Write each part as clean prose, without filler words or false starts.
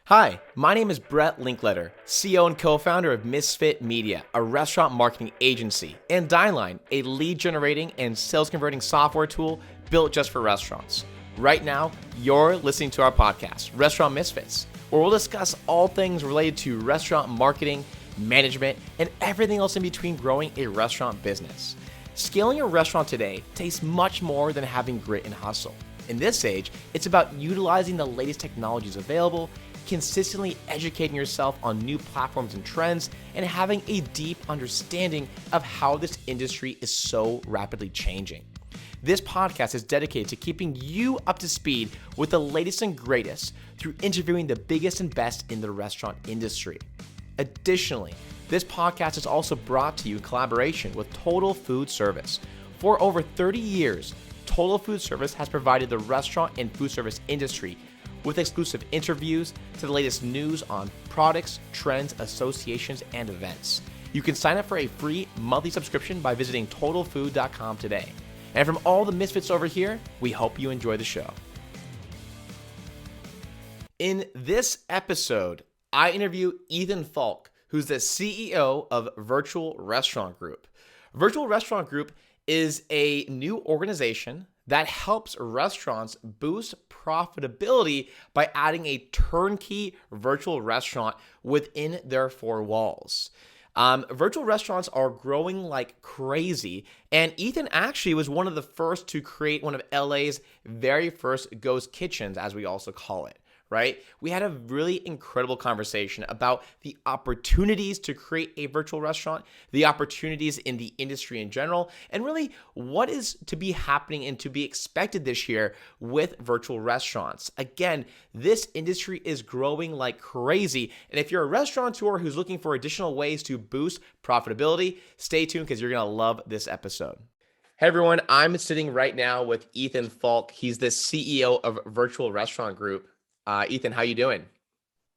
Hi, my name is Brett Linkletter, CEO and co-founder of Misfit Media, a restaurant marketing agency, and Dineline, a lead generating and sales converting software tool built just for restaurants. Right now, you're listening to our podcast, Restaurant Misfits, where we'll discuss all things related to restaurant marketing, management, and everything else in between growing a restaurant business. Scaling a restaurant today takes much more than having grit and hustle. In this age, it's about utilizing the latest technologies available, consistently educating yourself on new platforms and trends, and having a deep understanding of how this industry is so rapidly changing. This podcast is dedicated to keeping you up to speed with the latest and greatest through interviewing the biggest and best in the restaurant industry. Additionally, this podcast is also brought to you in collaboration with Total Food Service. For over 30 years, Total Food Service has provided the restaurant and food service industry with exclusive interviews to the latest news on products, trends, associations, and events. You can sign up for a free monthly subscription by visiting totalfood.com today. And from all the misfits over here, we hope you enjoy the show. In this episode, I interview Ethan Falk, who's the CEO of Virtual Restaurant Group. Virtual Restaurant Group is a new organization that helps restaurants boost profitability by adding a turnkey virtual restaurant within their four walls. Virtual restaurants are growing like crazy, and Ethan actually was one of the first to create one of LA's very first ghost kitchens, as we also call it. Right? We had a really incredible conversation about the opportunities to create a virtual restaurant, the opportunities in the industry in general, and really what is to be happening and to be expected this year with virtual restaurants. Again, this industry is growing like crazy, and if you're a restaurateur who's looking for additional ways to boost profitability, stay tuned because you're going to love this episode. Hey everyone, I'm sitting right now with Ethan Falk. He's the CEO of Virtual Restaurant Group. Ethan, how you doing?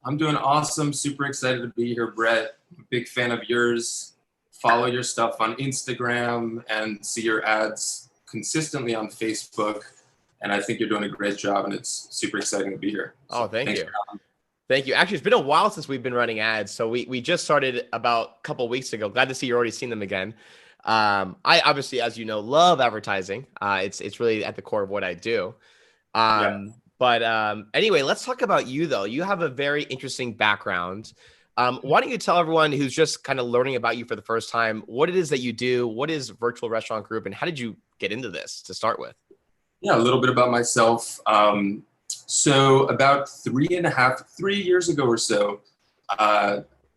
I'm doing awesome. Super excited to be here, Brett. Big fan of yours. Follow your stuff on Instagram and see your ads consistently on Facebook. And I think you're doing a great job, and it's super exciting to be here. So thank you. Thank you. Actually, it's been a while since we've been running ads. So we just started about a couple of weeks ago. Glad to see you're already seeing them again. I obviously, as you know, love advertising. It's really at the core of what I do. But anyway, let's talk about you, though. You have a very interesting background. Why don't you tell everyone who's just kind of learning about you for the first time what it is that you do, what is Virtual Restaurant Group, and how did you get into this to start with? Yeah, a little bit about myself. So about 3 years ago or so,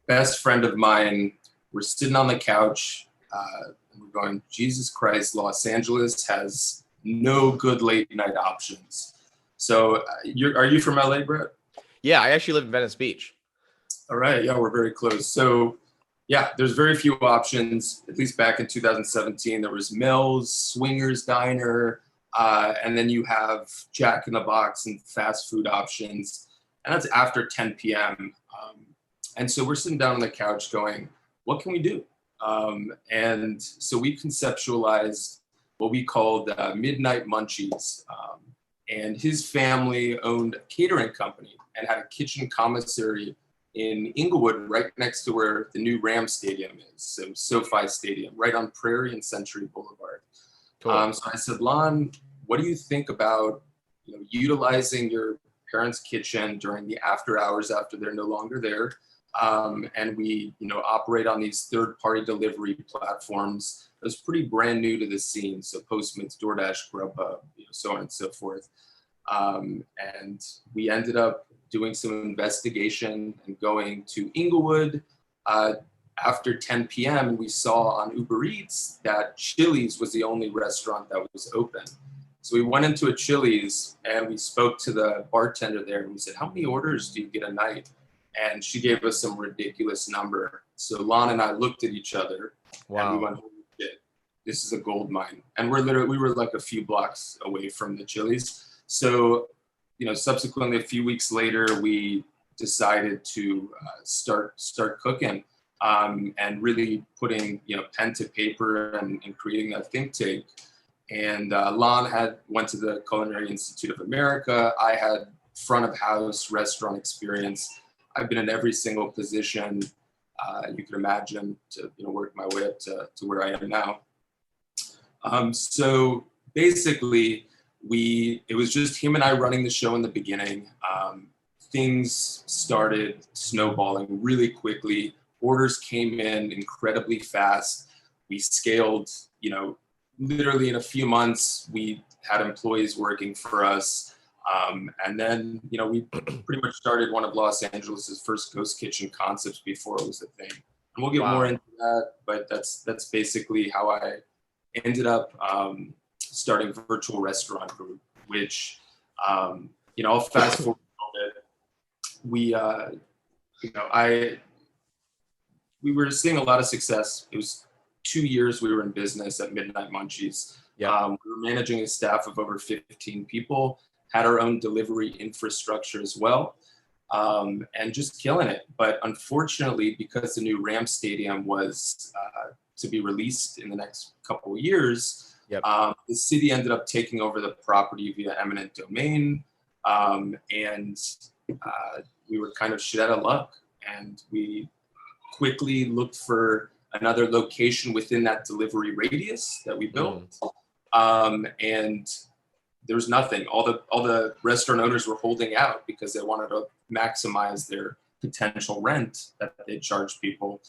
best friend of mine, we're sitting on the couch. And we're going, Jesus Christ, Los Angeles has no good late night options. So are you from LA, Brett? Yeah, I actually live in Venice Beach. All right. Yeah, we're very close. So yeah, there's very few options. At least back in 2017, there was Mel's, Swingers Diner, and then you have Jack in the Box and fast food options. And that's after 10 p.m. And so we're sitting down on the couch going, what can we do? And so we conceptualized what we called Midnight Munchies. And his family owned a catering company and had a kitchen commissary in Inglewood, right next to where the new Rams Stadium is. So SoFi Stadium, right on Prairie and Century Boulevard. Cool. So I said, Lon, what do you think about utilizing your parents' kitchen during the after hours after they're no longer there? And we operate on these third-party delivery platforms. It was pretty brand new to the scene. So Postmates, DoorDash, Grubhub, so on and so forth. And we ended up doing some investigation and going to Inglewood after 10 p.m. And we saw on Uber Eats that Chili's was the only restaurant that was open. So we went into a Chili's and we spoke to the bartender there and we said, how many orders do you get a night? And she gave us some ridiculous number. So Lon and I looked at each other. Wow. And we went, holy shit, this is a gold mine. And we were like a few blocks away from the Chili's. So, subsequently a few weeks later, we decided to start cooking and really putting, pen to paper and creating that think tank. And Lon went to the Culinary Institute of America. I had front of house restaurant experience. I've been in every single position you could imagine to work my way up to where I am now. So basically, it was just him and I running the show in the beginning. Things started snowballing really quickly. Orders came in incredibly fast. We scaled, literally in a few months, we had employees working for us. And then, we pretty much started one of Los Angeles's first ghost kitchen concepts before it was a thing. And we'll get more into that, but that's basically how I ended up starting Virtual Restaurant Group, which, I'll fast forward a little bit. We were seeing a lot of success. It was 2 years we were in business at Midnight Munchies. Yeah. We were managing a staff of over 15 people, had our own delivery infrastructure as well, and just killing it. But unfortunately, because the new Ram Stadium was to be released in the next couple of years, the city ended up taking over the property via eminent domain, and we were kind of shit out of luck. And we quickly looked for another location within that delivery radius that we built. And there was nothing. All the restaurant owners were holding out because they wanted to maximize their potential rent that they charged people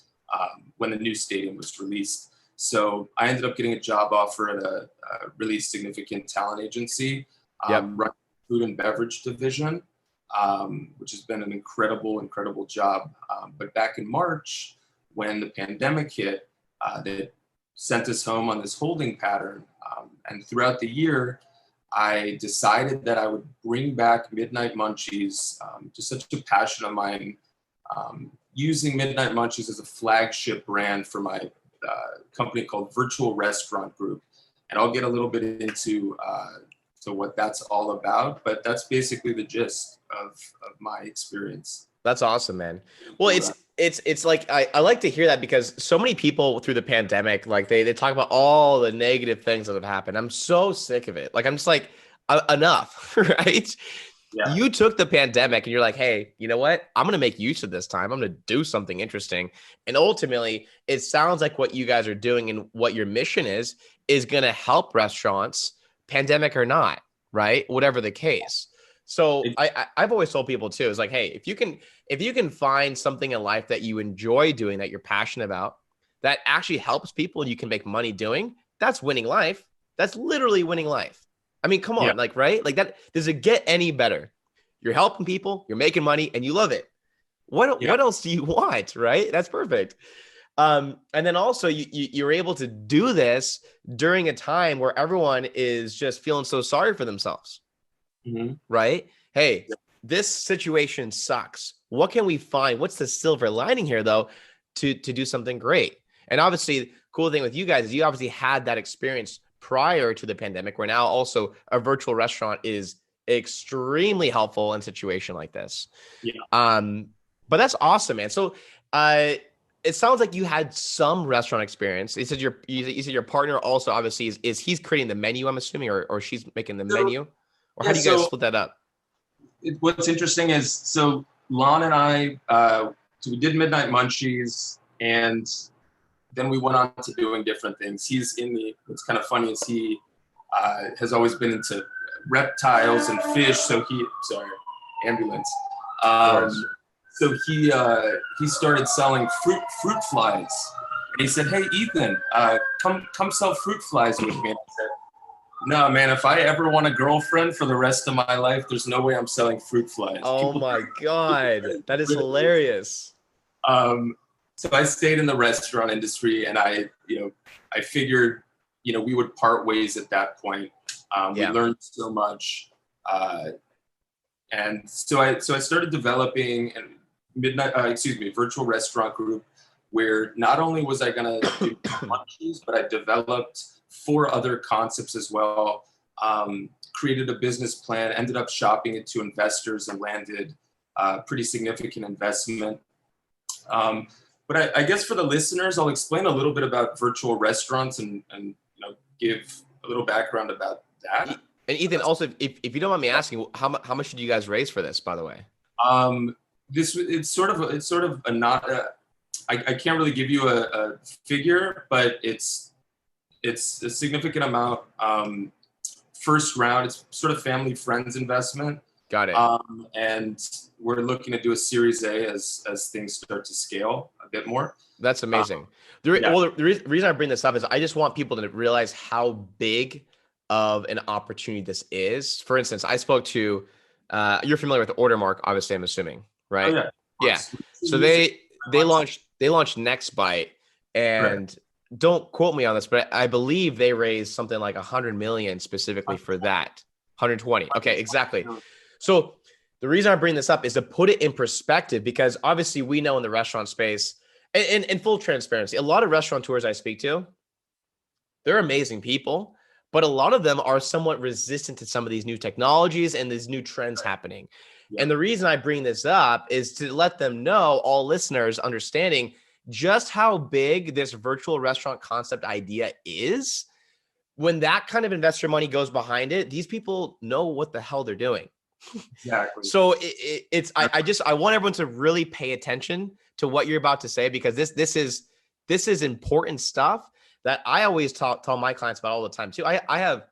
when the new stadium was released. So I ended up getting a job offer at a really significant talent agency, running the food and beverage division, which has been an incredible job. But back in March, when the pandemic hit, they sent us home on this holding pattern. And throughout the year, I decided that I would bring back Midnight Munchies, just such a passion of mine, using Midnight Munchies as a flagship brand for my company called Virtual Restaurant Group. And I'll get a little bit into to what that's all about, but that's basically the gist of my experience. That's awesome, man. Well, it's like, I like to hear that because so many people through the pandemic, like they talk about all the negative things that have happened. I'm so sick of it. Like, I'm just like, enough, right? Yeah. You took the pandemic and you're like, hey, you know what? I'm going to make use of this time. I'm going to do something interesting. And ultimately, it sounds like what you guys are doing and what your mission is going to help restaurants, pandemic or not, right? Whatever the case. So I've always told people too, is like, hey, if you can find something in life that you enjoy doing, that you're passionate about, that actually helps people and you can make money doing, that's winning life. That's literally winning life. I mean, come on, like, right? Like that, does it get any better? You're helping people, you're making money, and you love it. What else do you want, right? That's perfect. And then also you're able to do this during a time where everyone is just feeling so sorry for themselves. Mm-hmm. Right? Hey, this situation sucks. What can we find? What's the silver lining here, though, to do something great? And obviously, the cool thing with you guys is you obviously had that experience prior to the pandemic, where now also a virtual restaurant is extremely helpful in a situation like this. Yeah. But that's awesome, man. So, it sounds like you had some restaurant experience. You said your partner also obviously is he's creating the menu, I'm assuming, or she's making the menu. Or how do you guys split that up? What's interesting is, so Lon and I, so we did Midnight Munchies, and then we went on to doing different things. What's kind of funny is he has always been into reptiles and fish. So ambulance. So he started selling fruit flies. And he said, hey, Ethan, come sell fruit flies with me. And I said, no, man, if I ever want a girlfriend for the rest of my life, there's no way I'm selling fruit flies. Oh my God. That is hilarious. So I stayed in the restaurant industry, and I figured, we would part ways at that point. We learned so much. And so I started developing Virtual Restaurant Group, where not only was I going to do Munchies, but I developed 4 other concepts as well, created a business plan, ended up shopping it to investors and landed a pretty significant investment. But I guess for the listeners, I'll explain a little bit about virtual restaurants and give a little background about that. And Ethan, also, if you don't mind me asking, how much did you guys raise for this, by the way? It's sort of a not I can't really give you a figure, but it's a significant amount. First round, it's sort of family friends investment. Got it. And we're looking to do a Series A as things start to scale a bit more. That's amazing. Yeah. Well, the reason I bring this up is I just want people to realize how big of an opportunity this is. For instance, I spoke to, you're familiar with Ordermark, obviously, I'm assuming, right? Oh, yeah. Yeah. So they launched NextBite, and don't quote me on this, but I believe they raised something like 100 million specifically for that. 120. Okay, exactly. So the reason I bring this up is to put it in perspective, because obviously we know in the restaurant space, and in full transparency, a lot of restaurateurs I speak to, they're amazing people, but a lot of them are somewhat resistant to some of these new technologies and these new trends happening. Yeah. And the reason I bring this up is to let them know, all listeners understanding just how big this virtual restaurant concept idea is. When that kind of investor money goes behind it, these people know what the hell they're doing. Exactly. So I want everyone to really pay attention to what you're about to say, because this is important stuff that I always tell my clients about all the time too. I have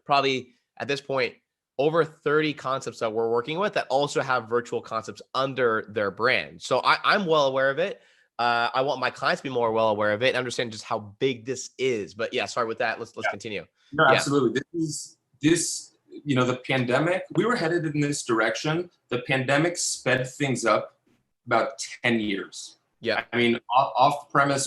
probably at this point over 30 concepts that we're working with that also have virtual concepts under their brand. So I'm well aware of it. I want my clients to be more well aware of it and understand just how big this is. But yeah, sorry with that. Let's continue. No, absolutely. This, the pandemic, we were headed in this direction. The pandemic sped things up about 10 years. Yeah. I mean, off-premise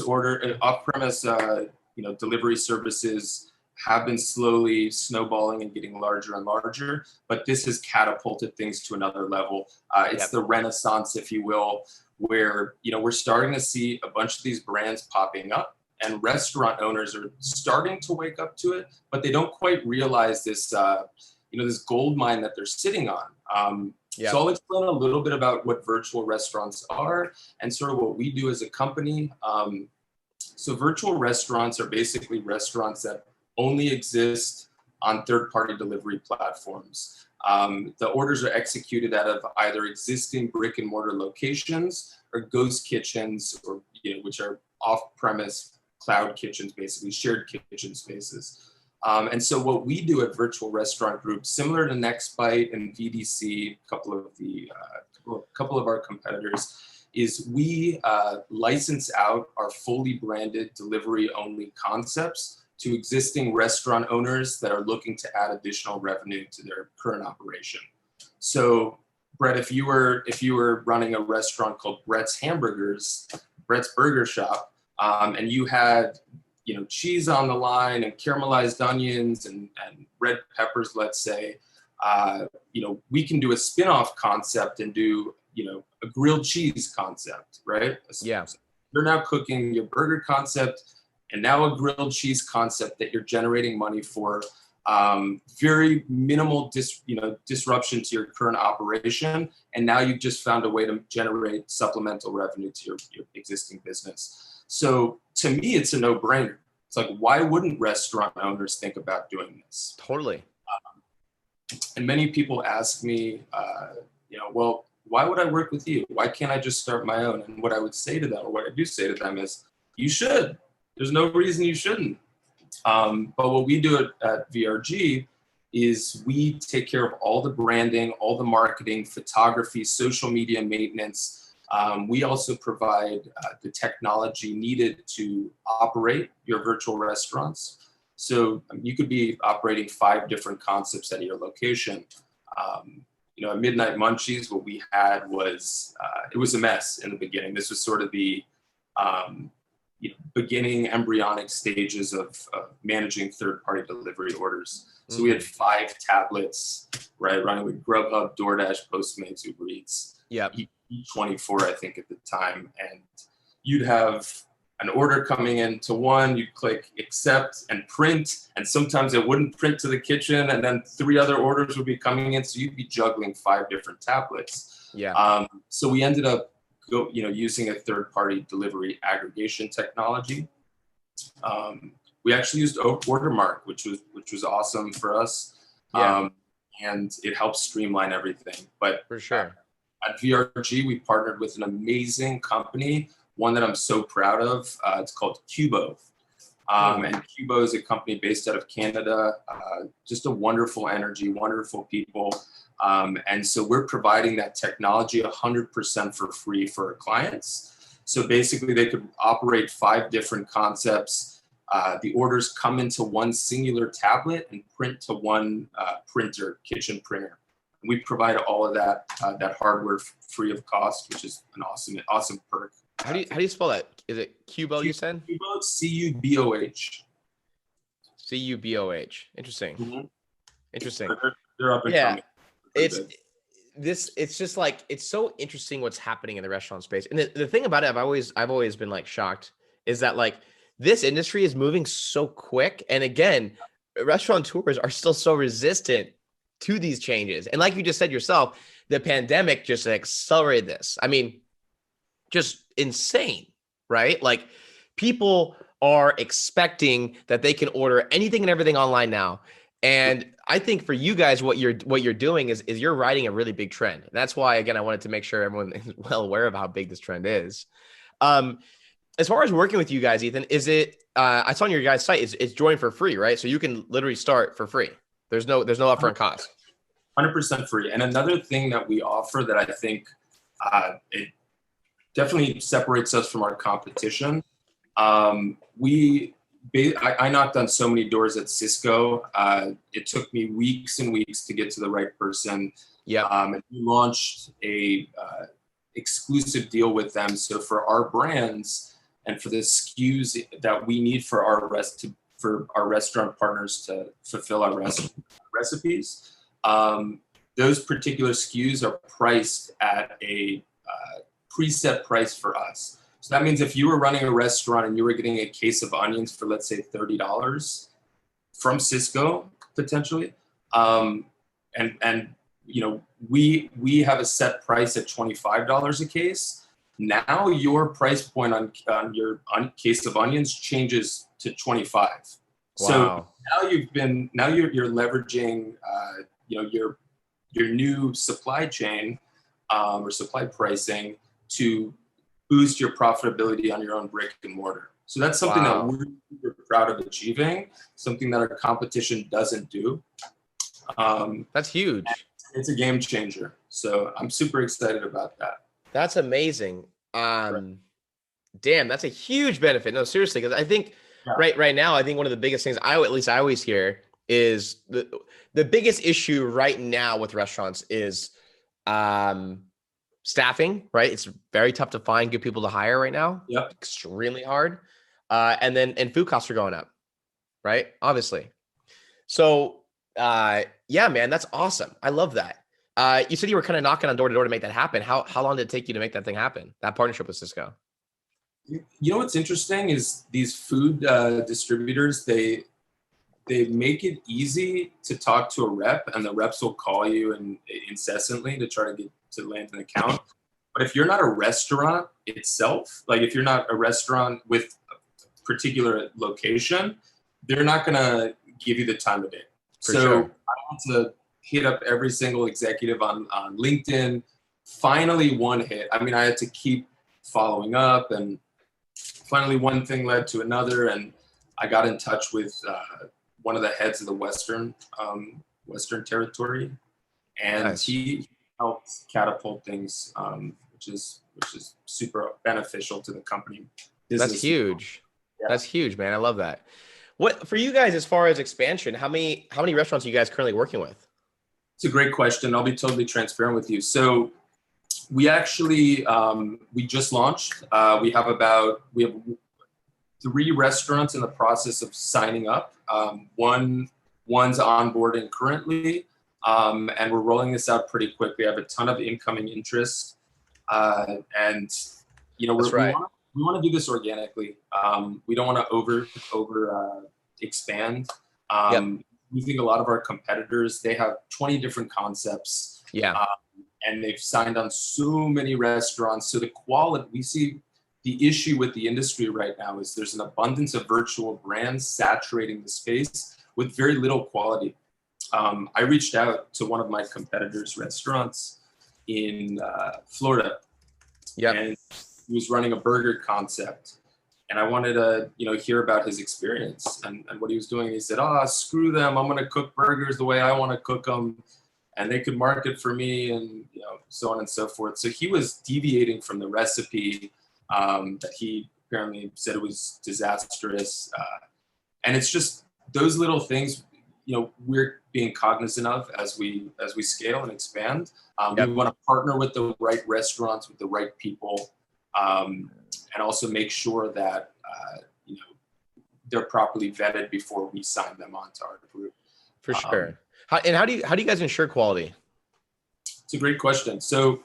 delivery services have been slowly snowballing and getting larger and larger, but this has catapulted things to another level. It's the renaissance, if you will, where, we're starting to see a bunch of these brands popping up, and restaurant owners are starting to wake up to it, but they don't quite realize this, this gold mine that they're sitting on. So I'll explain a little bit about what virtual restaurants are and sort of what we do as a company. So virtual restaurants are basically restaurants that only exist on third-party delivery platforms. The orders are executed out of either existing brick and mortar locations or ghost kitchens, or which are off-premise cloud kitchens, basically shared kitchen spaces. And so what we do at Virtual Restaurant Group, similar to NextBite and VDC, a couple of our competitors, is we license out our fully branded delivery-only concepts to existing restaurant owners that are looking to add additional revenue to their current operation. So, Brett, if you were running a restaurant called Brett's Burger Shop, and you had cheese on the line and caramelized onions and red peppers, let's say, we can do a spin-off concept and do a grilled cheese concept, right? Yeah. So you're now cooking your burger concept and now a grilled cheese concept that you're generating money for. Very minimal disruption to your current operation, and now you've just found a way to generate supplemental revenue to your existing business. So to me, it's a no-brainer. It's like, why wouldn't restaurant owners think about doing this? Totally. And many people ask me, well, why would I work with you? Why can't I just start my own? And what I would say to them, or what I do say to them, is you should. There's no reason you shouldn't. But what we do at VRG is we take care of all the branding, all the marketing, photography, social media maintenance. We also provide the technology needed to operate your virtual restaurants. So you could be operating 5 different concepts at your location. At Midnight Munchies, what we had was, it was a mess in the beginning. This was sort of the beginning embryonic stages of managing third-party delivery orders. So we had 5 tablets, right, running with Grubhub, DoorDash, Postmates, Uber Eats. Yeah. E24, I think, at the time. And you'd have an order coming into one, you'd click accept and print, and sometimes it wouldn't print to the kitchen, and then 3 other orders would be coming in, so you'd be juggling 5 different tablets. Yeah. So we ended up using a third-party delivery aggregation technology. We actually used Ordermark, which was awesome for us. Yeah, and it helps streamline everything. But for sure. at VRG, we partnered with an amazing company, one that I'm so proud of. It's called Cubo. And Cubo is a company based out of Canada, just a wonderful energy, wonderful people. And so we're providing that technology 100% for free for our clients. So basically they could operate 5 different concepts. The orders come into one singular tablet and print to one printer, kitchen printer. We provide all of that hardware free of cost, which is an awesome perk. How do you spell that? Is it Cubo, you said? Cubo, C-U-B-O-H. C-U-B-O-H. Interesting. Mm-hmm. Interesting. They're up and coming. It's just like, it's so interesting what's happening in the restaurant space. And the thing about it, I've always been like shocked is that like this industry is moving so quick. And again, restaurateurs are still so resistant to these changes. And like you just said yourself, the pandemic just accelerated this. I mean, just insane, right? Like people are expecting that they can order anything and everything online now. And I think for you guys, what you're doing is you're riding a really big trend. And that's why, again, I wanted to make sure everyone is well aware of how big this trend is. As far as working with you guys, Ethan, is it, I saw on your guys' site, it's join for free, right? So you can literally start for free. There's no upfront cost. 100% free. And another thing that we offer that I think it definitely separates us from our competition. I knocked on so many doors at Cisco. It took me weeks and weeks to get to the right person. Yeah. And we launched a exclusive deal with them. So for our brands and for the SKUs that we need for our restaurant partners to fulfill our recipes, those particular SKUs are priced at a preset price for us. So that means if you were running a restaurant and you were getting a case of onions for, let's say, $30 from Cisco, potentially, and you know, we have a set price at $25 a case. Now your price point on your case of onions changes to $25. Wow. So now you're leveraging you know, your new supply chain or supply pricing to boost your profitability on your own brick and mortar. So that's something that we're super proud of achieving, something that our competition doesn't do. That's huge. It's a game changer. So I'm super excited about that. That's amazing. Damn, that's a huge benefit. No, seriously, because I think right now, I think one of the biggest things I always hear is the biggest issue right now with restaurants is staffing, right? It's very tough to find good people to hire right now. Yep. Extremely hard. And food costs are going up, right? Obviously. So yeah, man, that's awesome. I love that. You said you were kind of knocking on door to door to make that happen. How long did it take you to make that thing happen? That partnership with Cisco? You know what's interesting is these food distributors, they make it easy to talk to a rep, and the reps will call you and incessantly to try to get to land an account. But if you're not a restaurant itself, like if you're not a restaurant with a particular location, they're not going to give you the time of day. So I had to hit up every single executive on LinkedIn. Finally, one hit. I mean, I had to keep following up, and finally one thing led to another, and I got in touch with one of the heads of the Western territory, and he helped catapult things, which is super beneficial to the company. That's huge. Yeah. That's huge, man. I love that. What for you guys as far as expansion? How many restaurants are you guys currently working with? It's a great question. I'll be totally transparent with you. So we actually we just launched. We have 3 restaurants in the process of signing up. One's onboarding currently, and we're rolling this out pretty quickly. I have a ton of incoming interest, and you know, we want to do this organically. We don't want to over expand. We think a lot of our competitors, they have 20 different concepts. Yeah. And they've signed on so many restaurants. So the quality, we see the issue with the industry right now is there's an abundance of virtual brands saturating the space with very little quality. I reached out to one of my competitors' restaurants in Florida, Yep. and he was running a burger concept. And I wanted to, hear about his experience and what he was doing. He said, "Oh, screw them. I'm going to cook burgers the way I want to cook them. And they could market for me," and, so on and so forth. So he was deviating from the recipe that he apparently said it was disastrous. And it's just those little things, we're being cognizant of as we scale and expand. We want to partner with the right restaurants, with the right people, and also make sure that they're properly vetted before we sign them onto our group. For sure. How do you guys ensure quality? It's a great question. So,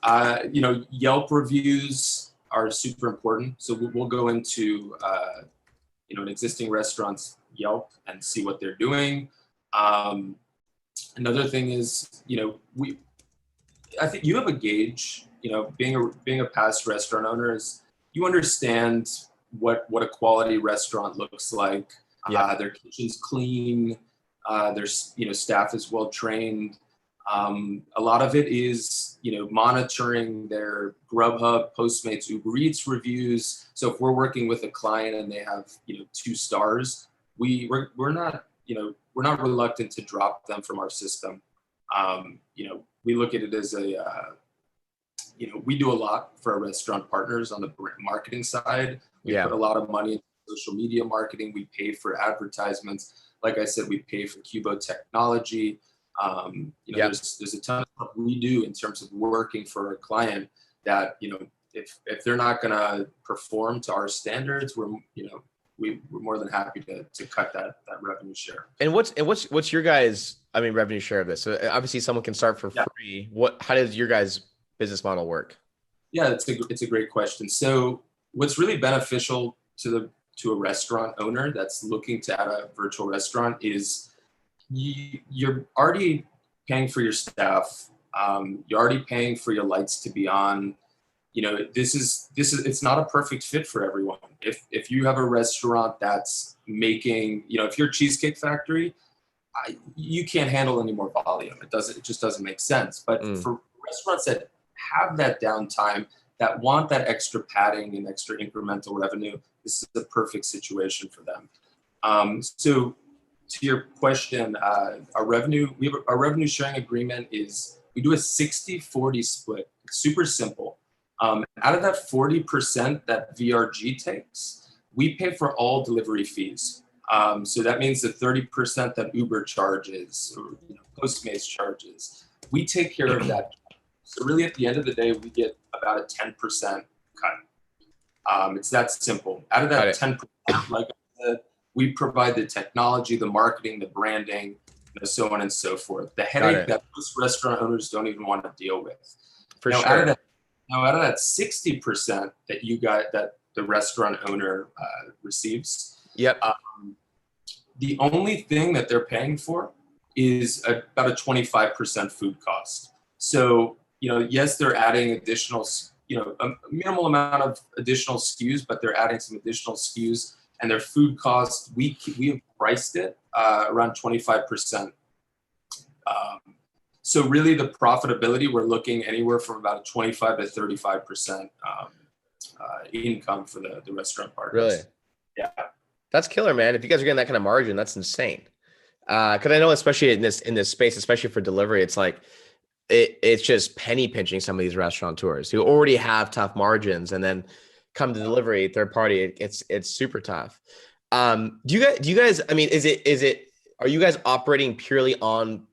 Yelp reviews are super important. So we'll go into an existing restaurant's Yelp and see what they're doing. Another thing is, I think you have a gauge. Being a past restaurant owner, is you understand what a quality restaurant looks like. Their kitchen's clean. Their staff is well trained. A lot of it is monitoring their Grubhub, Postmates, Uber Eats reviews. So if we're working with a client and they have 2 stars, we're not reluctant to drop them from our system. We look at it as we do a lot for our restaurant partners on the marketing side. We put a lot of money into social media marketing. We pay for advertisements. Like I said, we pay for Cubo technology. There's a ton of stuff we do in terms of working for a client that, if they're not going to perform to our standards, we're more than happy to cut that revenue share. And what's your guys' revenue share of this? So obviously someone can start for free. How does your guys' business model work? Yeah, it's a great question. So what's really beneficial to a restaurant owner that's looking to add a virtual restaurant is you're already paying for your staff. You're already paying for your lights to be on. It's not a perfect fit for everyone. If you have a restaurant that's making, if you're a Cheesecake Factory, you can't handle any more volume. It just doesn't make sense. But for restaurants that have that downtime, that want that extra padding and extra incremental revenue, this is the perfect situation for them. So to your question, our revenue sharing agreement is, we do a 60-40 split. It's super simple. Out of that 40% that VRG takes, we pay for all delivery fees. So that means the 30% that Uber charges or Postmates charges, we take care of that. So really, at the end of the day, we get about a 10% cut. It's that simple. Out of that 10%, like I said, we provide the technology, the marketing, the branding, so on and so forth. The headache that most restaurant owners don't even want to deal with. For sure. Out of that 60% that that the restaurant owner receives, the only thing that they're paying for is about a 25% food cost. So, yes, they're adding additional, a minimal amount of additional SKUs, but they're adding some additional SKUs, and their food cost, we have priced it around 25%. So really, the profitability, we're looking anywhere from about a 25 to 35% income for the restaurant partners. Really? Yeah. That's killer, man. If you guys are getting that kind of margin, that's insane. Because I know, especially in this space, especially for delivery, it's like it's just penny pinching some of these restaurateurs who already have tough margins, and then come to delivery, third party, it's super tough. Do you guys? I mean, are you guys operating purely on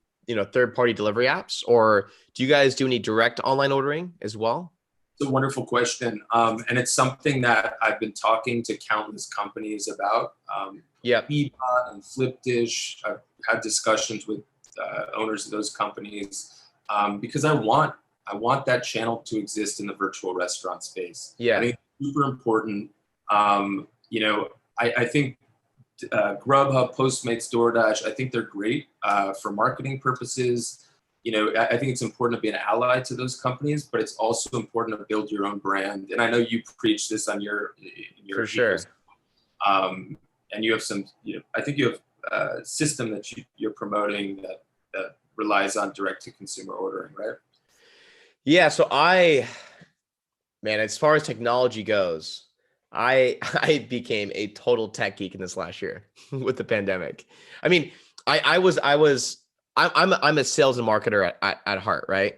third party delivery apps, or do you guys do any direct online ordering as well? It's a wonderful question. And it's something that I've been talking to countless companies about. EP1 and Flipdish. I've had discussions with owners of those companies because I want that channel to exist in the virtual restaurant space. I think it's super important. I think Grubhub, Postmates, DoorDash, I think they're great for marketing purposes. I think it's important to be an ally to those companies, but it's also important to build your own brand. And I know you preach this on your for sure. And you have some, I think you have system that you're promoting that relies on direct to consumer ordering, right? Yeah. So man, as far as technology goes, I became a total tech geek in this last year with the pandemic. I mean, I'm a sales and marketer at heart, right?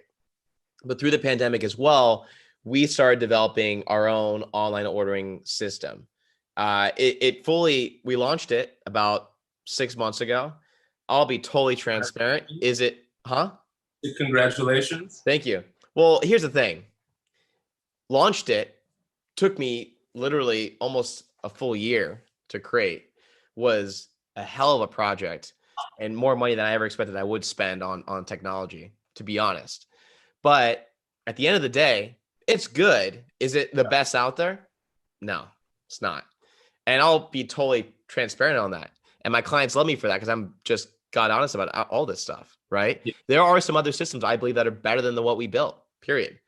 But through the pandemic as well, we started developing our own online ordering system. We launched it about 6 months ago. I'll be totally transparent. Is it, huh? Congratulations. Thank you. Well, here's the thing. Launched it, took me literally almost a full year to create, was a hell of a project and more money than I ever expected I would spend on technology, to be honest. But at the end of the day, it's good. Is it the best out there? No, it's not. And I'll be totally transparent on that. And my clients love me for that because I'm just God honest about all this stuff, right? Yeah. There are some other systems I believe that are better than what we built, period.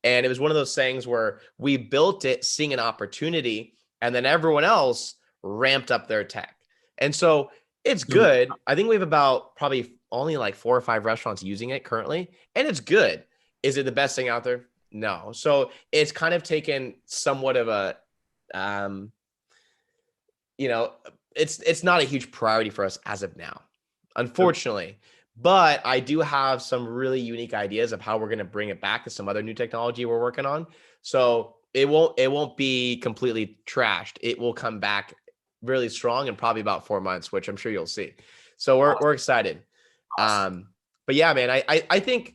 And it was one of those things where we built it seeing an opportunity and then everyone else ramped up their tech. And so it's good. I think we have about probably only like 4 or 5 restaurants using it currently, and it's good. Is it the best thing out there? No. So it's kind of taken somewhat of a, it's not a huge priority for us as of now, unfortunately. But I do have some really unique ideas of how we're going to bring it back to some other new technology we're working on. So it won't be completely trashed. It will come back really strong in probably about 4 months, which I'm sure you'll see. So we're excited. Awesome. But yeah, man, I think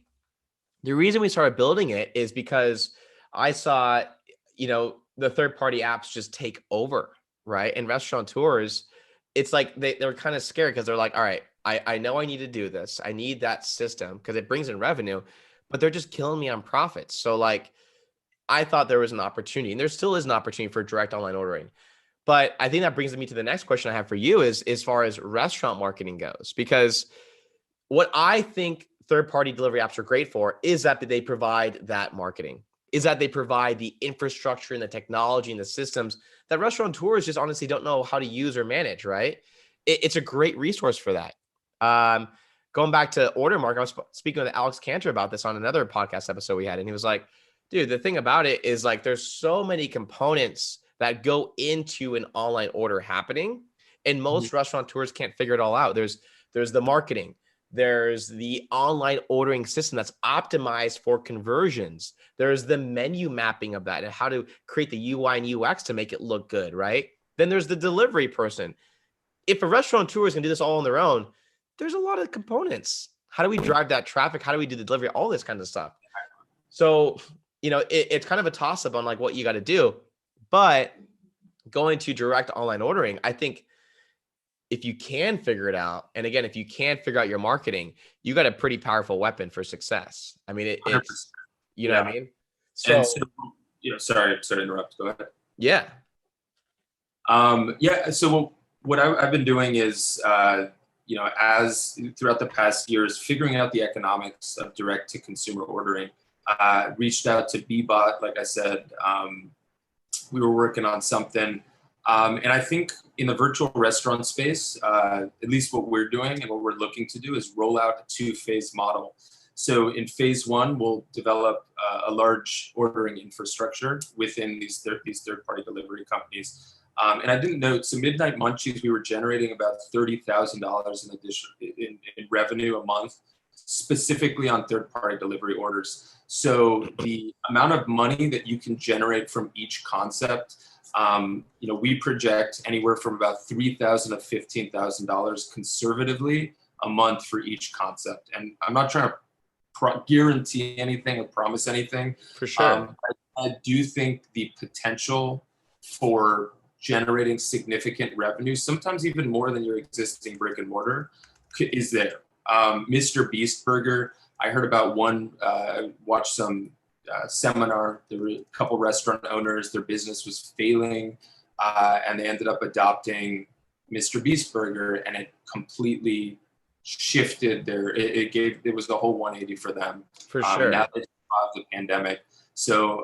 the reason we started building it is because I saw, the third-party apps just take over, right? And restaurateurs, it's like they're kind of scared because they're like, all right, I know I need to do this. I need that system because it brings in revenue, but they're just killing me on profits. So like, I thought there was an opportunity, and there still is an opportunity for direct online ordering. But I think that brings me to the next question I have for you is as far as restaurant marketing goes, because what I think third-party delivery apps are great for is that they provide that marketing, is that they provide the infrastructure and the technology and the systems that restaurateurs just honestly don't know how to use or manage, right? It's a great resource for that. Going back to order mark, I was speaking with Alex Cantor about this on another podcast episode we had, and he was like, dude, the thing about it is like there's so many components that go into an online order happening, and most restaurateurs can't figure it all out. There's the marketing, there's the online ordering system that's optimized for conversions, there's the menu mapping of that and how to create the UI and UX to make it look good, right? Then there's the delivery person. If a restaurateur is going to do this all on their own, there's a lot of components. How do we drive that traffic? How do we do the delivery? All this kind of stuff. So, it's kind of a toss up on like what you got to do. But going to direct online ordering, I think if you can figure it out, and again, if you can figure out your marketing, you got a pretty powerful weapon for success. I mean, it's, you know what I mean? So, sorry to interrupt. Go ahead. Yeah. So what I've been doing is, as throughout the past years, figuring out the economics of direct to consumer ordering. Reached out to Bbot, like I said. We were working on something. And I think in the virtual restaurant space, at least what we're doing and what we're looking to do is roll out a 2-phase model. So in phase 1, we'll develop a large ordering infrastructure within these third-party delivery companies. And I didn't know, so Midnight Munchies, we were generating about $30,000 in revenue a month, specifically on third-party delivery orders. So the amount of money that you can generate from each concept, we project anywhere from about $3,000 to $15,000 conservatively a month for each concept. And I'm not trying to guarantee anything or promise anything. For sure. I do think the potential for generating significant revenue, sometimes even more than your existing brick and mortar, is there. Mr. Beast Burger, I heard about one, watched some seminar. There were a couple restaurant owners, their business was failing, and they ended up adopting Mr. Beast Burger, and it completely shifted it was a whole 180 for them. For sure. Now they survived the pandemic. So,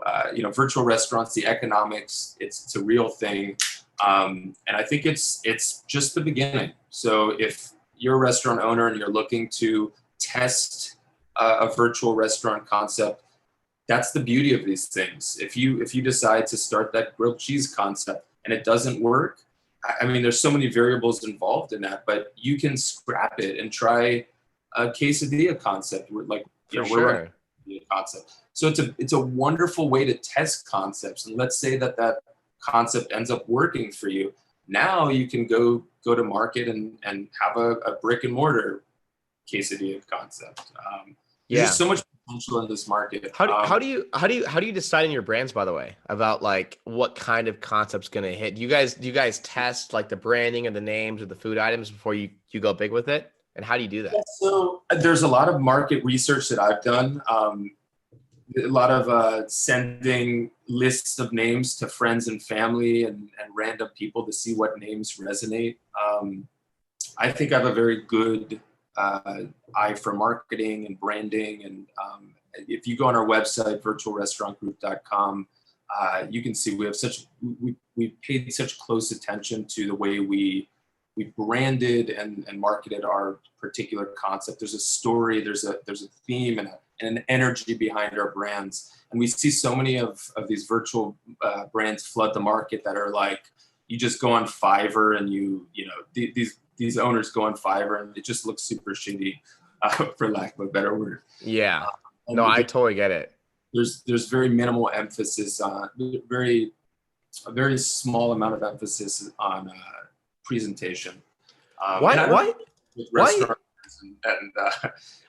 virtual restaurants, the economics, it's a real thing. And I think it's just the beginning. So if you're a restaurant owner and you're looking to test a virtual restaurant concept, that's the beauty of these things. If you decide to start that grilled cheese concept and it doesn't work, I mean, there's so many variables involved in that, but you can scrap it and try a quesadilla concept. We're running a concept. So it's a wonderful way to test concepts. And let's say that concept ends up working for you. Now you can go to market and have a brick and mortar quesadilla concept. There's so much potential in this market. How do you decide in your brands, by the way, about like what kind of concept's going to hit? Do you guys test like the branding and the names of the food items before you go big with it? And how do you do that? Yeah, so there's a lot of market research that I've done. A lot of sending lists of names to friends and family and random people to see what names resonate. I think I have a very good eye for marketing and branding. And if you go on our website, virtualrestaurantgroup.com, you can see we paid such close attention to the way we branded and marketed our particular concept. There's a story, there's a theme and an energy behind our brands. And we see so many of these virtual brands flood the market that are like, you just go on Fiverr and these owners go on Fiverr and it just looks super shitty, for lack of a better word. Yeah. No, I totally get it. There's very minimal emphasis on a very small amount of emphasis on presentation. Why?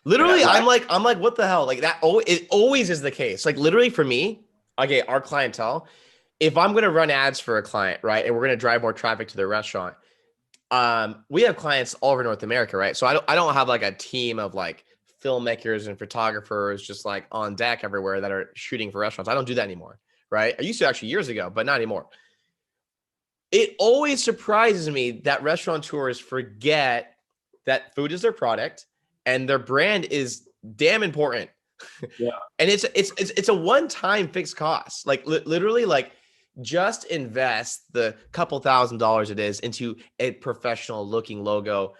Literally, I'm like, what the hell? Like that. It always is the case. Like literally for me, okay, our clientele. If I'm gonna run ads for a client, right, and we're gonna drive more traffic to their restaurant, we have clients all over North America, right? So I don't have like a team of like filmmakers and photographers just like on deck everywhere that are shooting for restaurants. I don't do that anymore, right? I used to actually years ago, but not anymore. It always surprises me that restaurateurs forget that food is their product and their brand is damn important. Yeah. And it's a one-time fixed cost. Like literally, like just invest the couple $1,000s it is into a professional looking logo.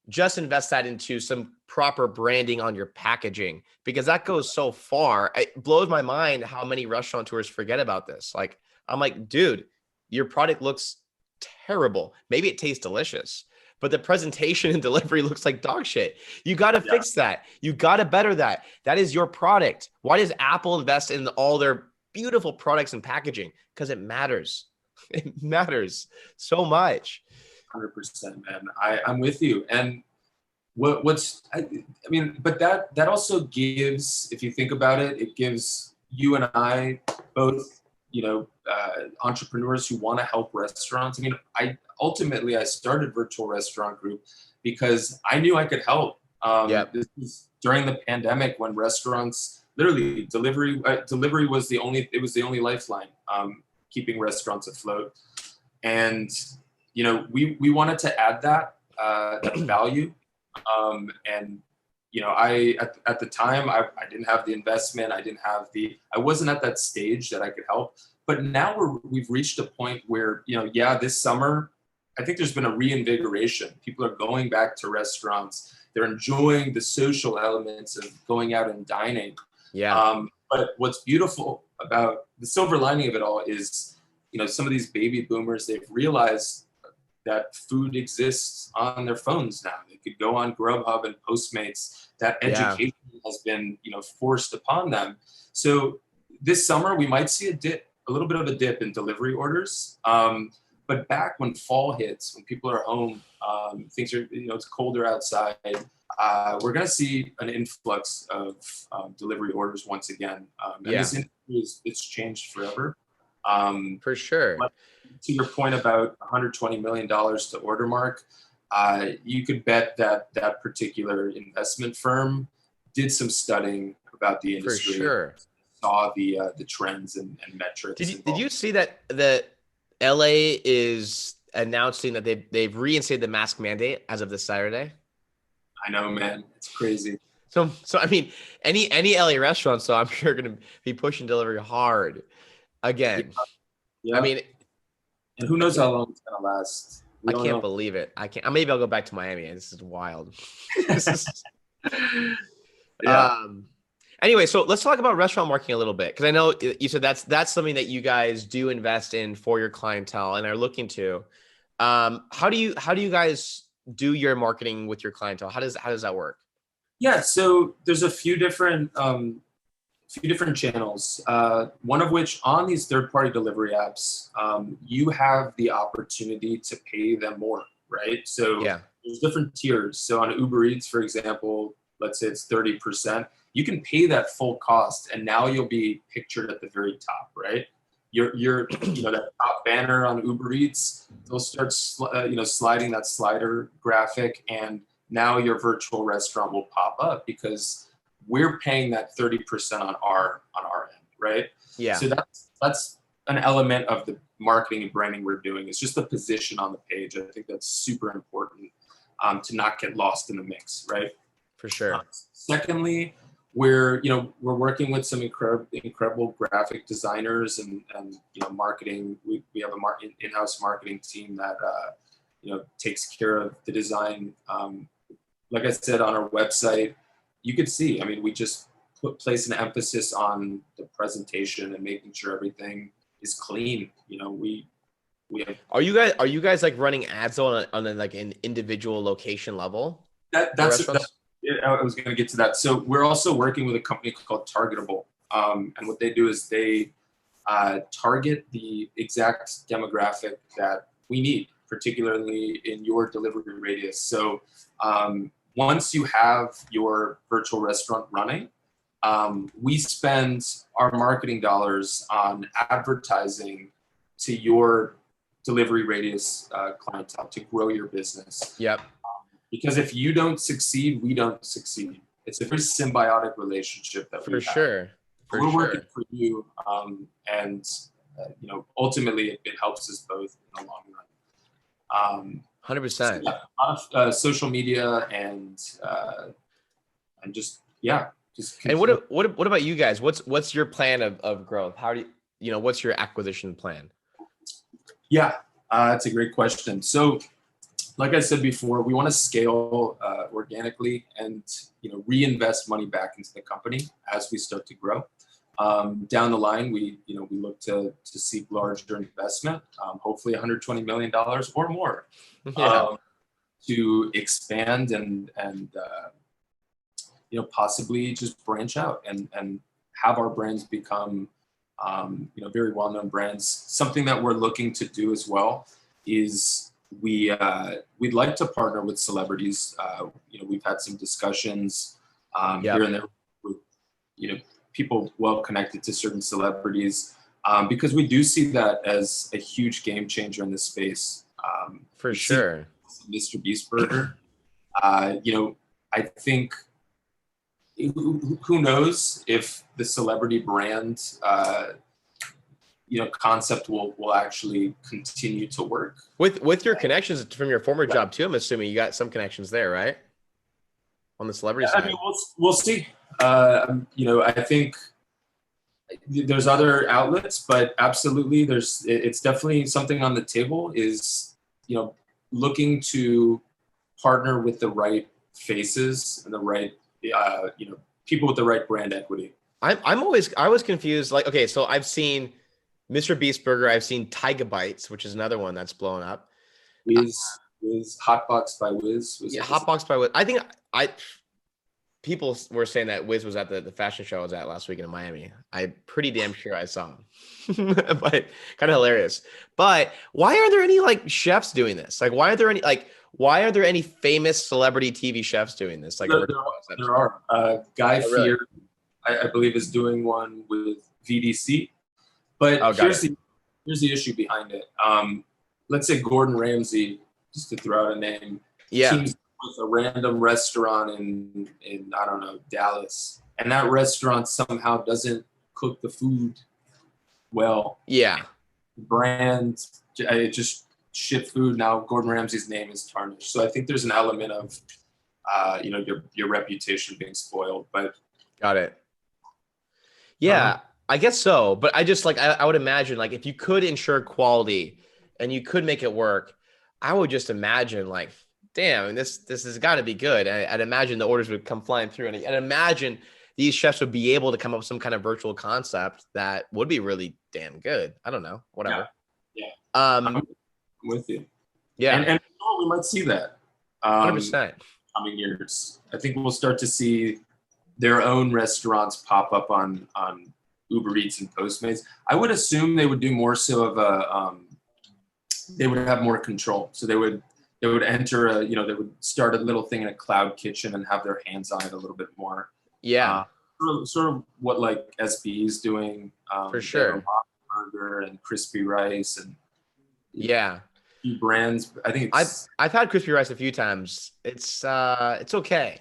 Just invest that into some proper branding on your packaging, because that goes so far. It blows my mind how many restaurateurs forget about this. Like, I'm like, dude, your product looks terrible. Maybe it tastes delicious, but the presentation and delivery looks like dog shit. You got to fix that. You got to better that. That is your product. Why does Apple invest in all their beautiful products and packaging? Because it matters. It matters so much. 100%, man. I'm with you. And but that also gives, if you think about it, it gives you and I both, entrepreneurs who want to help restaurants. I mean, I started Virtual Restaurant Group because I knew I could help. This was during the pandemic when restaurants, literally delivery was the only lifeline, keeping restaurants afloat. And we wanted to add that value. At the time I didn't have the investment. I wasn't at that stage that I could help. But now we've reached a point where, this summer, I think there's been a reinvigoration. People are going back to restaurants. They're enjoying the social elements of going out and dining. Yeah. But what's beautiful about the silver lining of it all is, some of these baby boomers, they've realized that food exists on their phones now. They could go on Grubhub and Postmates. That education has been, forced upon them. So this summer we might see a little bit of a dip in delivery orders. But back when fall hits, when people are home, things are, it's colder outside. We're going to see an influx of delivery orders once again. And this industry it's changed forever. For sure. But to your point about $120 million to order mark, you could bet that particular investment firm did some studying about the industry. For sure. Saw the trends and metrics. Did you see that the LA is announcing that they've reinstated the mask mandate as of this Saturday? I know, man. It's crazy. So I mean, any LA restaurants, so I'm sure going to be pushing delivery hard again. Yeah. I mean, And who I knows can't, how long it's gonna last? We I don't can't know. believe it. I can't. Maybe I'll go back to Miami. This is wild. This is, Yeah. um, anyway, so let's talk about restaurant marketing a little bit because I know you said that's something that you guys do invest in for your clientele and are looking to. How do you guys do your marketing with your clientele? How does that work? Yeah. So there's a few different channels. One of which on these third-party delivery apps, you have the opportunity to pay them more, right? So Yeah, there's different tiers. So on Uber Eats, for example, let's say it's 30%. You can pay that full cost, and now you'll be pictured at the very top, right? That top banner on Uber Eats. They'll start, sliding that slider graphic, and now your virtual restaurant will pop up because we're paying that 30% on our end, right? yeah, So that's an element of the marketing and branding we're doing. It's just the position on the page. I think that's super important, to not get lost in the mix, right? for sure. Secondly, we're working with some incredible graphic designers and marketing. We have a in-house marketing team that takes care of the design. Like I said, on our website, you could see. I mean, we just place an emphasis on the presentation and making sure everything is clean. We have Are you guys like running ads on like an individual location level that. for That's restaurants? I was going to get to that. So we're also working with a company called Targetable, and what they do is they target the exact demographic that we need, particularly in your delivery radius. So once you have your virtual restaurant running, we spend our marketing dollars on advertising to your delivery radius clientele to grow your business. Yep, Because if you don't succeed, we don't succeed. It's a very symbiotic relationship that for we have. sure, for We're working sure. for you, and ultimately it helps us both in the long run. 100%. Yeah, a lot of social media and just And continue. what about you guys? What's your plan of growth? How do what's your acquisition plan? Yeah, that's a great question. So, like I said before, we want to scale organically and reinvest money back into the company as we start to grow. Down the line, we look to seek larger investment, hopefully $120 million or more, Yeah. to expand and possibly just branch out and have our brands become very well-known brands. Something that we're looking to do as well is we'd like to partner with celebrities. We've had some discussions Yep. here and there with people well connected to certain celebrities, because we do see that as a huge game changer in this space. For We've seen sure. Mr. Beast Burger. I think who knows if the celebrity brand concept will actually continue to work. With your connections from your former job too, I'm assuming you got some connections there, right? On the celebrity I side. mean, we'll see. I think there's other outlets, but absolutely, it's definitely something on the table. Is looking to partner with the right faces and the right people with the right brand equity. I was confused. Like, okay, so I've seen Mr. Beast Burger. I've seen Tyga Bites, which is another one that's blown up. Wiz Hotbox by Wiz. Yeah, Hotbox by Wiz. I think people were saying that Wiz was at the fashion show I was at last week in Miami. I'm pretty damn sure I saw him, but kind of hilarious. But why are there any like chefs doing this? Like, why are there any famous celebrity TV chefs doing this? Like, there are. Guy Oh, really? Fieri, I believe, is doing one with VDC. But Oh, got it. here's the issue behind it. Let's say Gordon Ramsay, just to throw out a name, Yeah, teams with a random restaurant in I don't know, Dallas, and that restaurant somehow doesn't cook the food well. yeah. Brand, it just shit food. Now Gordon Ramsay's name is tarnished. So I think there's an element of your reputation being spoiled. But Got it. Yeah, I guess so. But I just like I would imagine like if you could ensure quality, and you could make it work, I would just imagine like, damn, and this has got to be good. I'd imagine the orders would come flying through, and I'd imagine these chefs would be able to come up with some kind of virtual concept that would be really damn good. I don't know, whatever. Yeah. Um, I'm with you. yeah, And we might see that 100%. coming years. I think we'll start to see their own restaurants pop up on Uber Eats and Postmates. I would assume they would do more so of a they would have more control. So they would enter a, they would start a little thing in a cloud kitchen and have their hands on it a little bit more. Yeah. Sort of what like SB is doing. For sure. Burger and Crispy Rice and yeah. Brands. I think I've had Crispy Rice a few times. It's okay.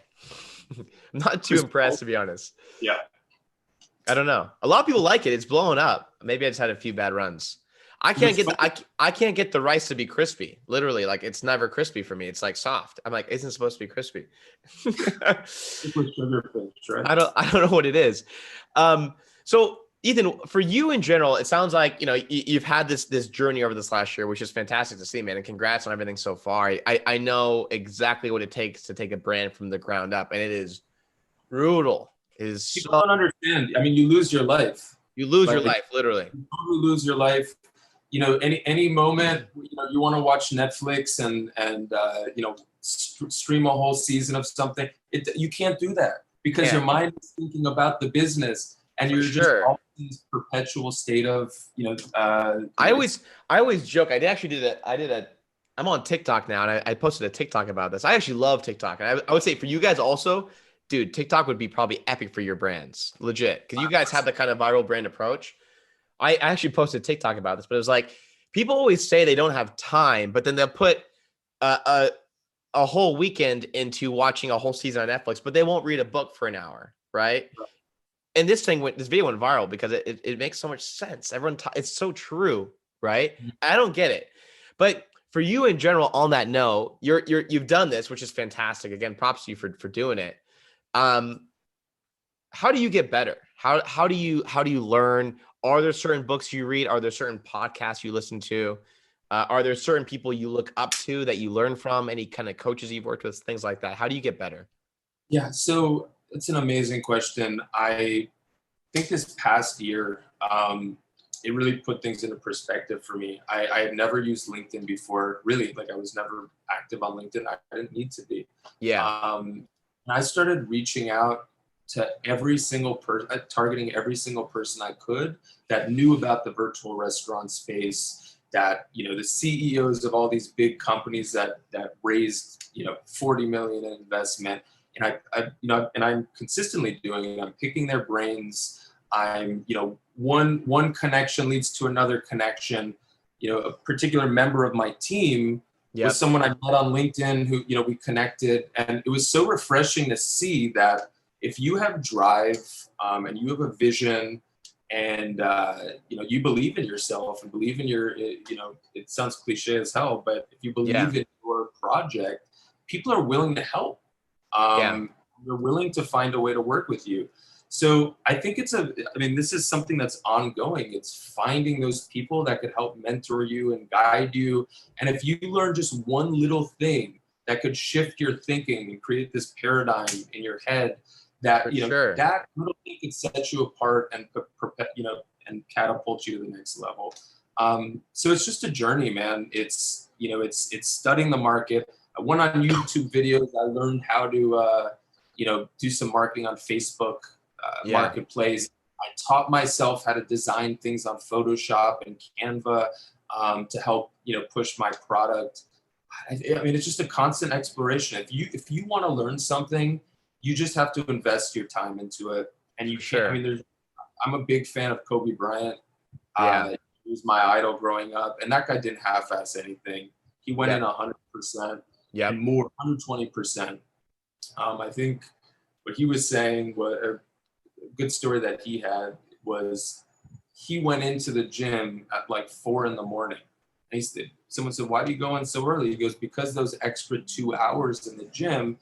I'm not too impressed, to be honest. Yeah. I don't know. A lot of people like it. It's blowing up. Maybe I just had a few bad runs. I can't get the rice to be crispy. Literally, like it's never crispy for me. It's like soft. I'm like, isn't it supposed to be crispy? Sugar fish, right? I don't know what it is. So Ethan, for you in general, it sounds like you've had this journey over this last year, which is fantastic to see, man. And congrats on everything so far. I know exactly what it takes to take a brand from the ground up, and it is brutal. People don't understand. I mean, you lose your life. You lose your life, literally. You totally lose your life. Any moment, you want to watch Netflix and stream a whole season of something. You can't do that because your mind is thinking about the business, and you're just all in this perpetual state of I always joke. I actually did that. I'm on TikTok now, and I posted a TikTok about this. I actually love TikTok, and I would say for you guys also, dude, TikTok would be probably epic for your brands, legit, because you guys have the kind of viral brand approach. I actually posted TikTok about this, but it was like, people always say they don't have time, but then they'll put a whole weekend into watching a whole season on Netflix, but they won't read a book for an hour, right? And this video went viral because it makes so much sense. It's so true, right? I don't get it, but for you in general, on that note, you've done this, which is fantastic. Again, props to you for doing it. How do you get better? How do you learn? Are there certain books you read? Are there certain podcasts you listen to? Are there certain people you look up to that you learn from? Any kind of coaches you've worked with, things like that? How do you get better? Yeah, so it's an amazing question. I think this past year, it really put things into perspective for me. I had never used LinkedIn before, really. Like I was never active on LinkedIn. I didn't need to be. Yeah. And I started reaching out to every single person, targeting every single person I could that knew about the virtual restaurant space, that, the CEOs of all these big companies that raised, 40 million in investment. And I'm consistently doing it. I'm picking their brains. I'm, one connection leads to another connection. A particular member of my team was someone I met on LinkedIn who, we connected, and it was so refreshing to see that if you have drive and you have a vision and, you believe in yourself and believe in your, it sounds cliche as hell, but if you believe in your project, people are willing to help. They're willing to find a way to work with you. So I think this is something that's ongoing. It's finding those people that could help mentor you and guide you. And if you learn just one little thing that could shift your thinking and create this paradigm in your head, that that little thing could set you apart and and catapult you to the next level. So it's just a journey, man. It's it's studying the market. I went on YouTube videos. I learned how to do some marketing on Facebook Marketplace. I taught myself how to design things on Photoshop and Canva to help push my product. It's just a constant exploration. If you want to learn something, you just have to invest your time into it. And you can't, I'm a big fan of Kobe Bryant. He was my idol growing up, and that guy didn't half-ass anything. He went in 100% and more, 120%. I think what he was saying, a good story that he had was he went into the gym at like 4 a.m. And someone said, "Why do you go in so early?" He goes, "Because those extra 2 hours in the gym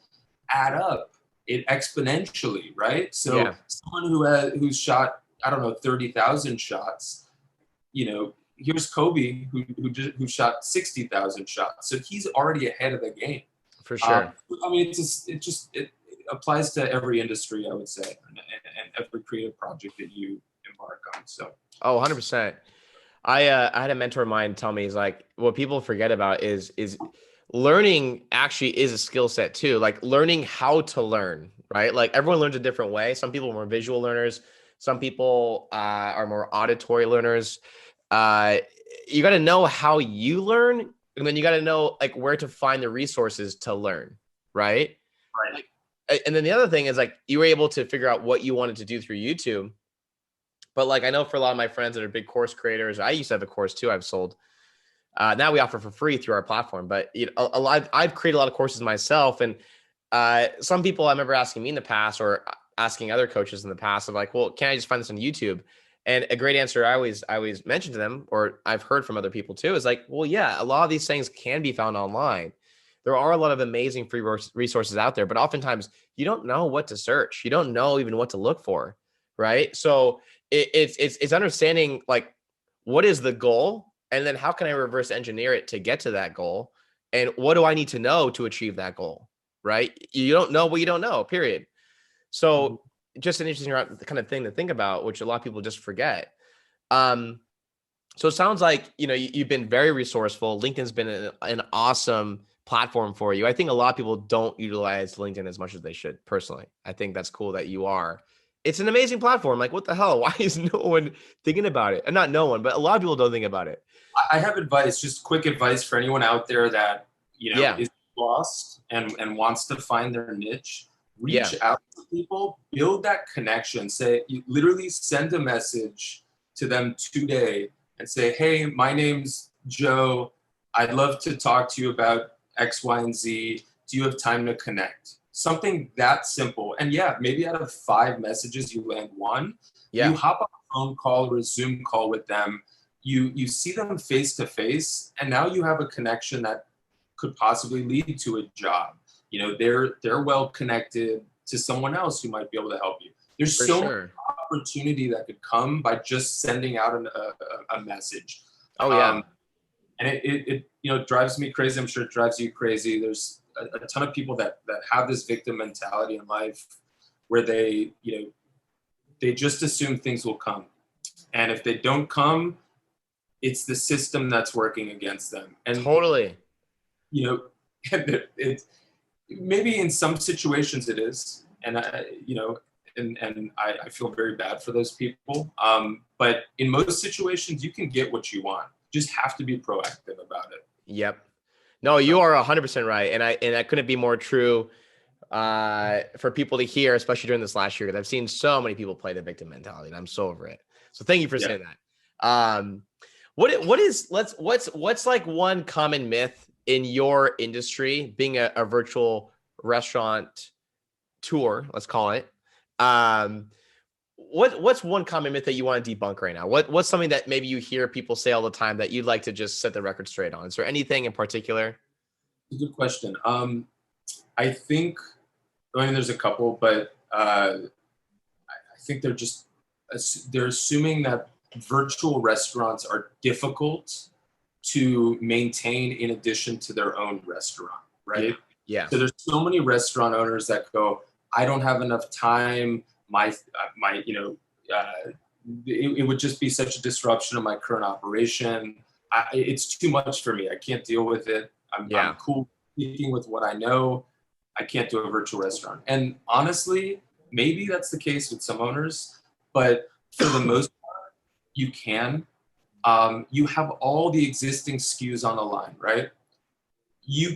add up. It exponentially, right?" So someone who's shot, 30,000 shots, here's Kobe who shot 60,000 shots, so he's already ahead of the game. For sure. I mean, it applies to every industry, I would say, and every creative project that you embark on. So. Oh, 100%. I had a mentor of mine tell me, he's like, what people forget about is learning actually is a skill set too. Like learning how to learn, right? Like everyone learns a different way. Some people are more visual learners. Some people are more auditory learners. You got to know how you learn, and then you got to know like where to find the resources to learn, right? Right. Like, and then the other thing is like you were able to figure out what you wanted to do through YouTube. But like I know for a lot of my friends that are big course creators, I used to have a course too I've sold. Now we offer for free through our platform, but you know, I've created a lot of courses myself, and some people I remember asking me in the past or asking other coaches in the past of like, well, can I just find this on YouTube? And a great answer I always mention to them, or I've heard from other people too, is like, well, yeah, a lot of these things can be found online. There are a lot of amazing free resources out there, but oftentimes you don't know what to search. You don't know even what to look for, right? So it's understanding like what is the goal, and then how can I reverse engineer it to get to that goal, and what do I need to know to achieve that goal, right? You don't know what you don't know, period. So just an interesting kind of thing to think about, which a lot of people just forget. So it sounds like, you know, you've been very resourceful. LinkedIn's been an awesome platform for you. I think a lot of people don't utilize LinkedIn as much as they should. Personally, I think that's cool that you are. It's an amazing platform. Like, what the hell? Why is no one thinking about it? And not no one, but a lot of people don't think about it. I have advice, just quick advice for anyone out there that, you know, Yeah. is lost and wants to find their niche. Reach out to people, build that connection. Say, you literally send a message to them today and say, hey, my name's Joe. I'd love to talk to you about X, Y, and Z. Do you have time to connect? Something that simple. And yeah, maybe out of 5 messages, you land one. Yeah. You hop on a phone call or a Zoom call with them. You see them face to face, and now you have a connection that could possibly lead to a job. You know, they're well connected to someone else who might be able to help you. There's For so sure. much opportunity that could come by just sending out a message. Oh yeah. And it you know, drives me crazy. I'm sure it drives you crazy. There's a ton of people that have this victim mentality in life where they, you know, they just assume things will come. And if they don't come, it's the system that's working against them. And Totally. you know, it maybe in some situations it is, and you know, and I feel very bad for those people. But in most situations, you can get what you want. Just have to be proactive about it. Yep. No, you are 100% right, and that couldn't be more true for people to hear, especially during this last year. Because I've seen so many people play the victim mentality, and I'm so over it. So thank you for saying that. What's like one common myth in your industry, being a virtual restaurant tour, let's call it? What's one common myth that you want to debunk right now? What's something that maybe you hear people say all the time that you'd like to just set the record straight on? Is there anything in particular? Good question. I think, I mean, there's a couple, but I think they're assuming that virtual restaurants are difficult to maintain in addition to their own restaurant, right? Yeah. So there's so many restaurant owners that go, I don't have enough time. You know, it would just be such a disruption of my current operation. It's too much for me. I can't deal with it. I'm cool speaking with what I know. I can't do a virtual restaurant. And honestly, maybe that's the case with some owners, but for the most part, you can. You have all the existing SKUs on the line, right? You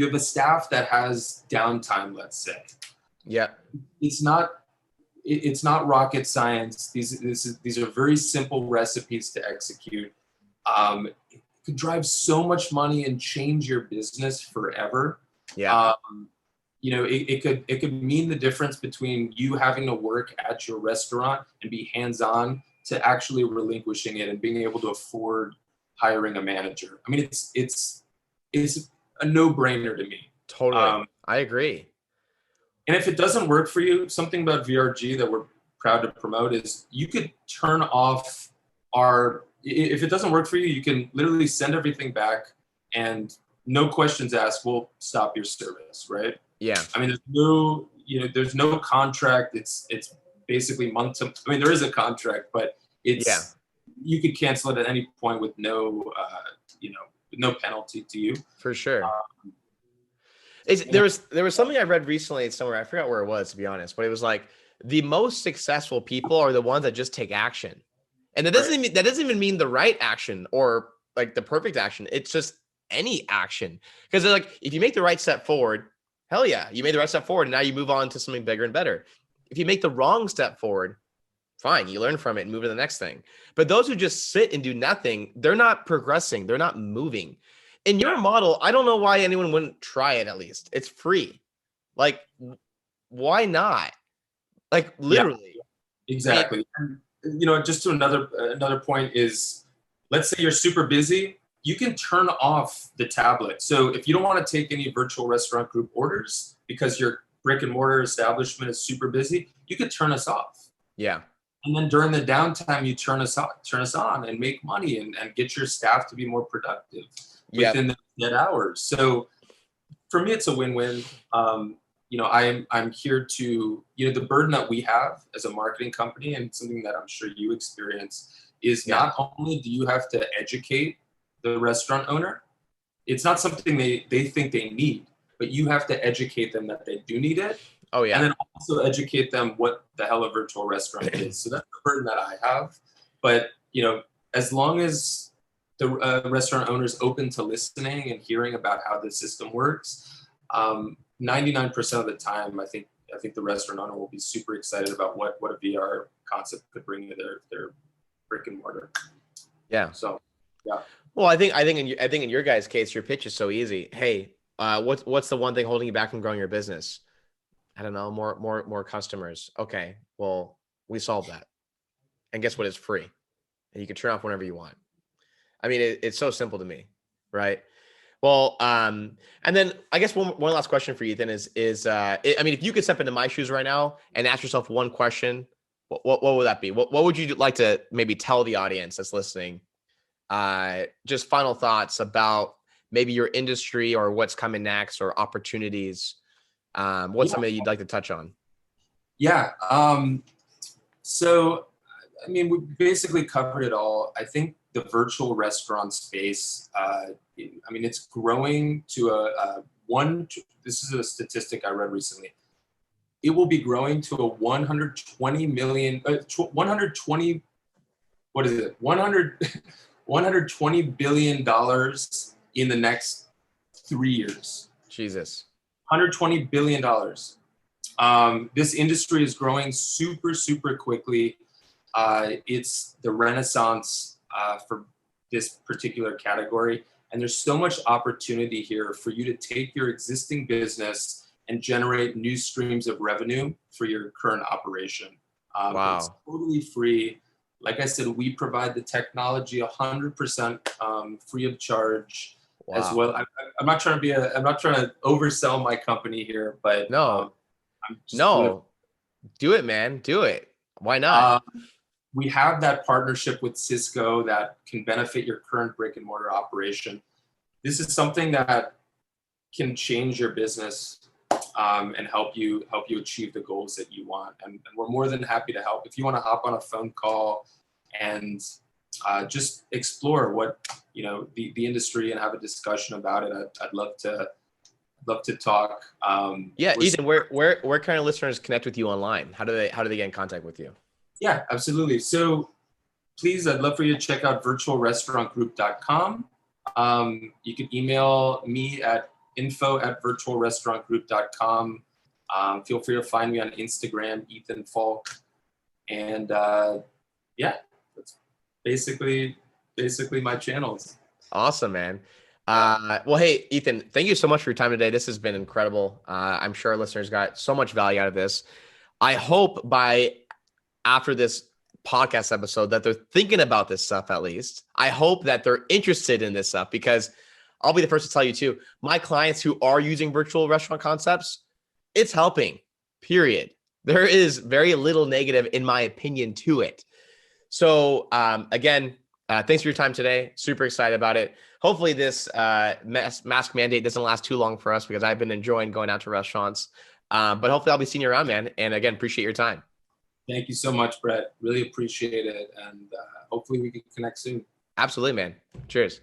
have a staff that has downtime, let's say. Yeah. It's not rocket science. These are very simple recipes to execute. It could drive so much money and change your business forever. Yeah. You know, it could mean the difference between you having to work at your restaurant and be hands-on to actually relinquishing it and being able to afford hiring a manager. I mean, it's a no-brainer to me. Totally. I agree. And if it doesn't work for you, something about VRG that we're proud to promote is you could turn off are, if it doesn't work for you, you can literally send everything back and no questions asked, we'll stop your service, right? Yeah. I mean, there's no contract. It's basically month to, I mean, there is a contract, but Yeah, you could cancel it at any point with no penalty to you. for sure. Yeah. There was something I read recently somewhere. I forgot where it was, to be honest, but it was like the most successful people are the ones that just take action. And that doesn't even mean the right action or like the perfect action. It's just any action. Because they're like, if you make the right step forward, hell yeah, you made the right step forward. And now you move on to something bigger and better. If you make the wrong step forward, fine, you learn from it and move to the next thing. But those who just sit and do nothing, they're not progressing. They're not moving. In your model, I don't know why anyone wouldn't try it. At least it's free. Like, why not? Like, literally. Yeah, exactly. And, just to another point is, let's say you're super busy, you can turn off the tablet. So if you don't want to take any virtual restaurant group orders because your brick and mortar establishment is super busy, you could turn us off. Yeah. And then during the downtime, you turn us on and make money and get your staff to be more productive within the net hours. So for me, it's a win-win. I'm here to, the burden that we have as a marketing company, and something that I'm sure you experience, is not only do you have to educate the restaurant owner, it's not something they think they need, but you have to educate them that they do need it. Oh yeah. And then also educate them what the hell a virtual restaurant is. So that's the burden that I have. But, as long as the restaurant owner is open to listening and hearing about how the system works, 99% of the time, I think the restaurant owner will be super excited about what a VR concept could bring to their brick and mortar. Yeah. So, yeah. Well, I think in your guys' case, your pitch is so easy. Hey, what's the one thing holding you back from growing your business? I don't know, more customers. Okay, well, we solved that. And guess what? It's free. And you can turn off whenever you want. I mean, it's so simple to me, right? Well, and then I guess one last question for you then is if you could step into my shoes right now and ask yourself one question, what would that be? What would you like to maybe tell the audience that's listening? Just final thoughts about maybe your industry or what's coming next or opportunities. What's something you'd like to touch on? Yeah. So, I mean, we basically covered it all. I think the virtual restaurant space, it's growing to this is a statistic I read recently. It will be growing to a 120 billion dollars in the next 3 years. Jesus. $120 billion. This industry is growing super, super quickly. It's the renaissance for this particular category. And there's so much opportunity here for you to take your existing business and generate new streams of revenue for your current operation. Wow. It's totally free. Like I said, we provide the technology 100% free of charge. Wow. As well. I'm not trying to oversell my company here, but no, do it, man. Do it. Why not? We have that partnership with Cisco that can benefit your current brick and mortar operation. This is something that can change your business and help you achieve the goals that you want. And we're more than happy to help. If you want to hop on a phone call and just explore what the industry and have a discussion about it, I'd love to talk. Ethan, where can our listeners connect with you online? How do they get in contact with you? Yeah, absolutely. So please, I'd love for you to check out virtualrestaurantgroup.com. You can email me at info@virtualrestaurantgroup.com. Feel free to find me on Instagram, Ethan Falk. And that's basically my channels. Awesome, man. Well, hey, Ethan, thank you so much for your time today. This has been incredible. I'm sure our listeners got so much value out of this. I hope after this podcast episode that they're thinking about this stuff. At least I hope that they're interested in this stuff, because I'll be the first to tell you too, my clients who are using virtual restaurant concepts, it's helping, period. There is very little negative, in my opinion, to it. So again, thanks for your time today. Super excited about it. Hopefully this mask mandate doesn't last too long for us because I've been enjoying going out to restaurants. But hopefully I'll be seeing you around, man. And again, appreciate your time. Thank you so much, Brett. Really appreciate it. And hopefully we can connect soon. Absolutely, man. Cheers.